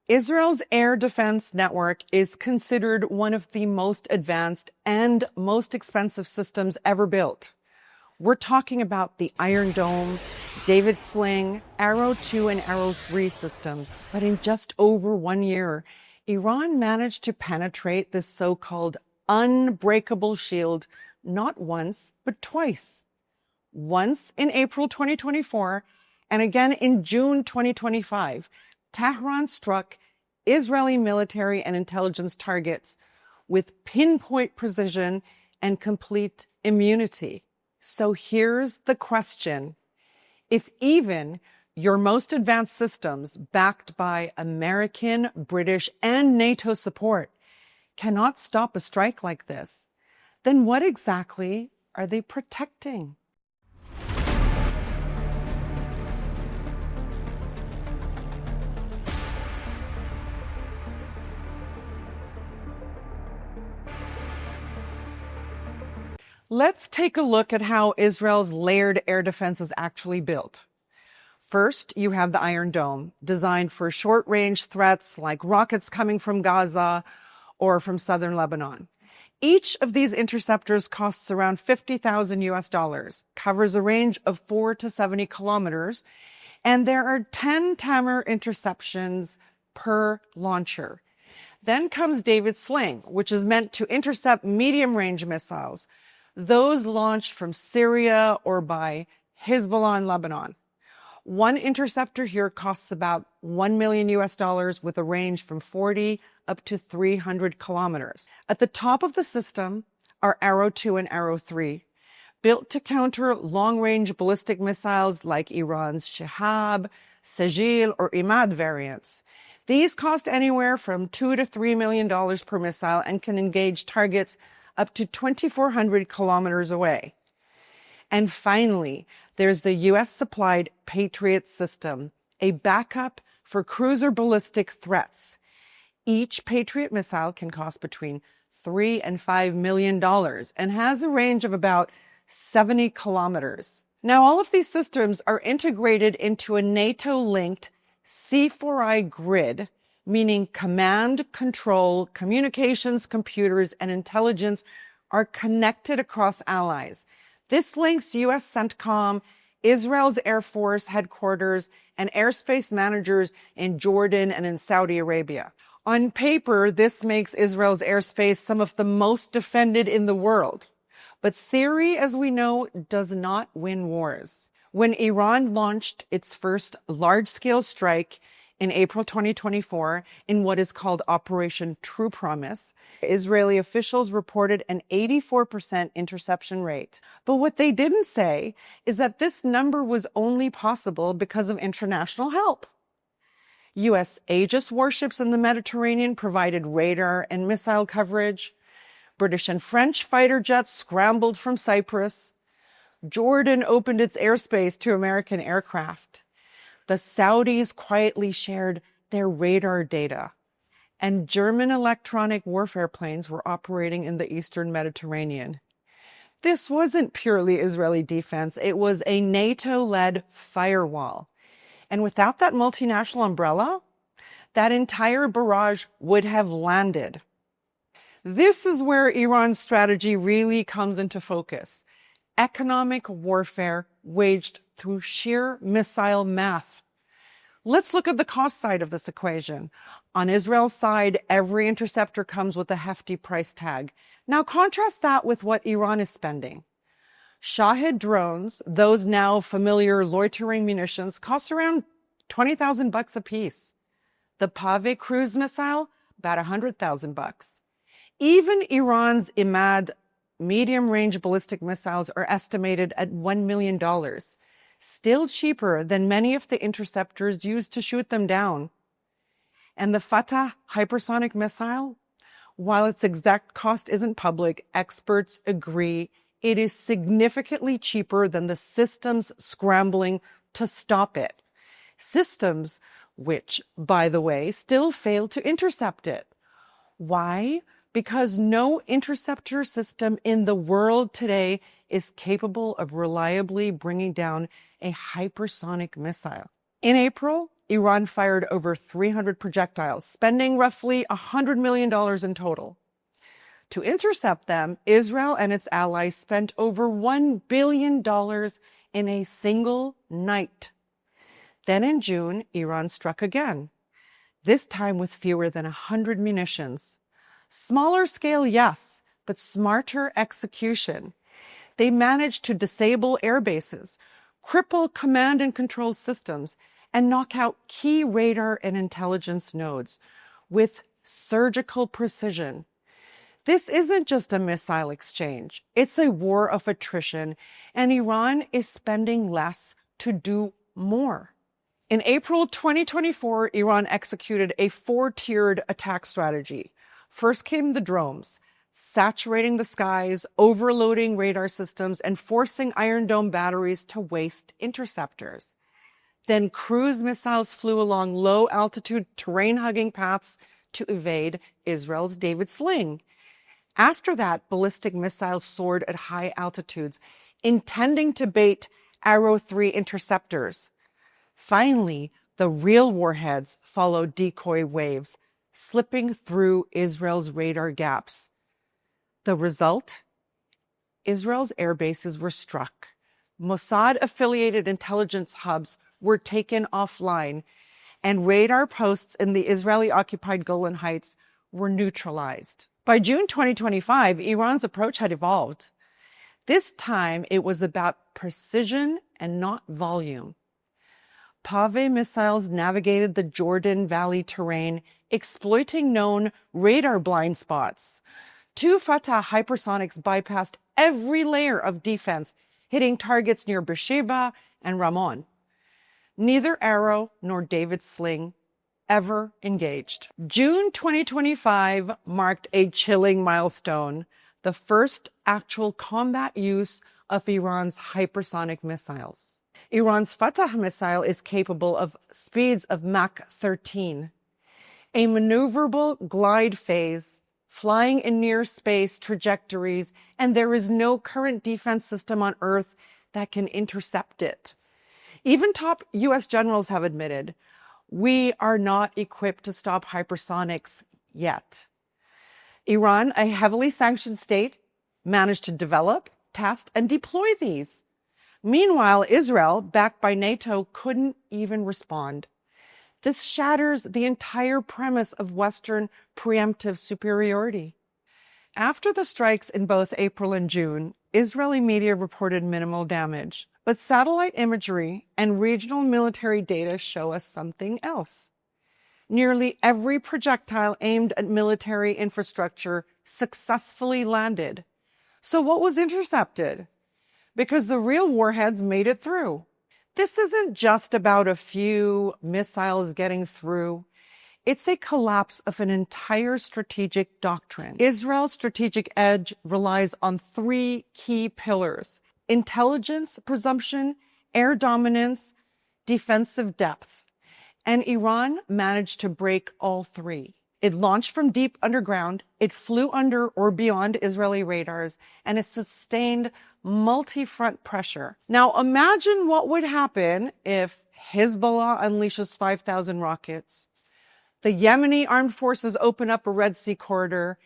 Israel's air defense network is considered one of the most advanced and most expensive systems ever built. We're talking about the Iron Dome, David Sling, Arrow 2 and Arrow 3 systems. But in just over 1 year, Iran managed to penetrate this so-called unbreakable shield not once, but twice. Once in April 2024 and again in June 2025, Tehran struck Israeli military and intelligence targets with pinpoint precision and complete immunity. So here's the question. If even your most advanced systems, backed by American, British, and NATO support, cannot stop a strike like this, then what exactly are they protecting? Let's take a look at how Israel's layered air defense is actually built. First, you have the Iron Dome, designed for short-range threats like rockets coming from Gaza or from southern Lebanon. Each of these interceptors costs around $50,000, covers a range of 4 to 70 kilometers, and there are 10 Tamar interceptions per launcher. Then comes David Sling, which is meant to intercept medium-range missiles, those launched from Syria or by Hezbollah in Lebanon. One interceptor here costs about $1 million with a range from 40 up to 300 kilometers. At the top of the system are Arrow 2 and Arrow 3, built to counter long-range ballistic missiles like Iran's Shahab, Sajil, or Imad variants. These cost anywhere from $2 to $3 million per missile and can engage targets up to 2,400 kilometers away. And finally, there's the U.S.-supplied Patriot system, a backup for cruiser ballistic threats. Each Patriot missile can cost between $3 and $5 million and has a range of about 70 kilometers. Now, all of these systems are integrated into a NATO-linked C4I grid, meaning command, control, communications, computers, and intelligence are connected across allies. This links U.S. CENTCOM, Israel's Air Force headquarters, and airspace managers in Jordan and in Saudi Arabia. On paper, this makes Israel's airspace some of the most defended in the world. But theory, as we know, does not win wars. When Iran launched its first large-scale strike in April 2024, in what is called Operation True Promise, Israeli officials reported an 84% interception rate. But what they didn't say is that this number was only possible because of international help. U.S. Aegis warships in the Mediterranean provided radar and missile coverage. British and French fighter jets scrambled from Cyprus. Jordan opened its airspace to American aircraft. The Saudis quietly shared their radar data, and German electronic warfare planes were operating in the eastern Mediterranean. This wasn't purely Israeli defense. It was a NATO-led firewall. And without that multinational umbrella, that entire barrage would have landed. This is where Iran's strategy really comes into focus. Economic warfare waged through sheer missile math. Let's look at the cost side of this equation. On Israel's side, every interceptor comes with a hefty price tag. Now contrast that with what Iran is spending. Shahed drones, those now familiar loitering munitions, cost around $20,000 a piece. The Pave cruise missile, about $100,000. Even Iran's Imad medium-range ballistic missiles are estimated at $1 million, still cheaper than many of the interceptors used to shoot them down. And the Fatah hypersonic missile, while its exact cost isn't public, experts agree it is significantly cheaper than the systems scrambling to stop it. Systems which, by the way, still fail to intercept it. Why? Because no interceptor system in the world today is capable of reliably bringing down a hypersonic missile. In April, Iran fired over 300 projectiles, spending roughly $100 million in total. To intercept them, Israel and its allies spent over $1 billion in a single night. Then in June, Iran struck again, this time with fewer than 100 munitions. Smaller scale, yes, but smarter execution. They managed to disable air bases, cripple command and control systems, and knock out key radar and intelligence nodes with surgical precision. This isn't just a missile exchange. It's a war of attrition, and Iran is spending less to do more. In April 2024, Iran executed a four-tiered attack strategy. First came the drones, saturating the skies, overloading radar systems, and forcing Iron Dome batteries to waste interceptors. Then cruise missiles flew along low-altitude, terrain-hugging paths to evade Israel's David Sling. After that, ballistic missiles soared at high altitudes, intending to bait Arrow 3 interceptors. Finally, the real warheads followed decoy waves, slipping through Israel's radar gaps. The result? Israel's air bases were struck. Mossad-affiliated intelligence hubs were taken offline, and radar posts in the Israeli-occupied Golan Heights were neutralized. By June 2025, Iran's approach had evolved. This time, it was about precision and not volume. Pave missiles navigated the Jordan Valley terrain, exploiting known radar blind spots. Two Fatah hypersonics bypassed every layer of defense, hitting targets near Beersheba and Ramon. Neither Arrow nor David Sling ever engaged. June 2025 marked a chilling milestone, the first actual combat use of Iran's hypersonic missiles. Iran's Fatah missile is capable of speeds of Mach 13, a maneuverable glide phase, flying in near space trajectories, and there is no current defense system on Earth that can intercept it. Even top U.S. generals have admitted, we are not equipped to stop hypersonics yet. Iran, a heavily sanctioned state, managed to develop, test, and deploy these. Meanwhile, Israel, backed by NATO, couldn't even respond. This shatters the entire premise of Western preemptive superiority. After the strikes in both April and June, Israeli media reported minimal damage. But satellite imagery and regional military data show us something else. Nearly every projectile aimed at military infrastructure successfully landed. So what was intercepted? Because the real warheads made it through. This isn't just about a few missiles getting through. It's a collapse of an entire strategic doctrine. Israel's strategic edge relies on three key pillars: intelligence presumption, air dominance, defensive depth. And Iran managed to break all three. It launched from deep underground, it flew under or beyond Israeli radars, and it sustained multi-front pressure. Now imagine what would happen if Hezbollah unleashes 5,000 rockets, the Yemeni armed forces open up a Red Sea corridor,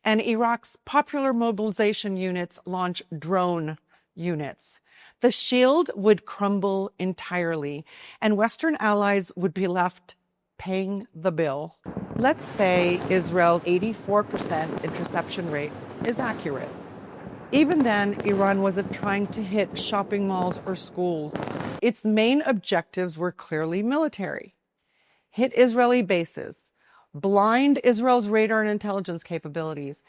and Iraq's popular mobilization units launch drone units. The shield would crumble entirely, and Western allies would be left paying the bill. Let's say Israel's 84% interception rate is accurate. Even then, Iran wasn't trying to hit shopping malls or schools. Its main objectives were clearly military. Hit Israeli bases, blind Israel's radar and intelligence capabilities,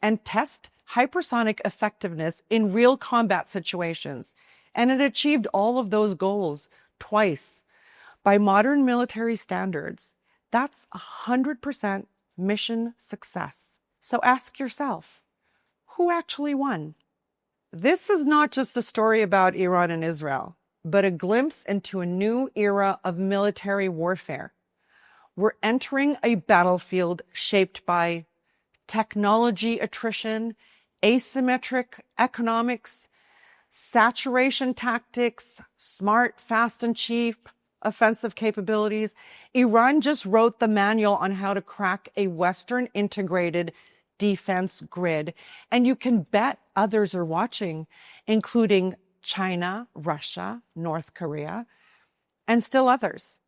and test hypersonic effectiveness in real combat situations. And it achieved all of those goals twice. By modern military standards, that's 100% mission success. So ask yourself, who actually won? This is not just a story about Iran and Israel, but a glimpse into a new era of military warfare. We're entering a battlefield shaped by technology attrition, asymmetric economics, saturation tactics, smart, fast, and cheap offensive capabilities. Iran just wrote the manual on how to crack a Western integrated defense grid. And you can bet others are watching, including China, Russia, North Korea, and still others.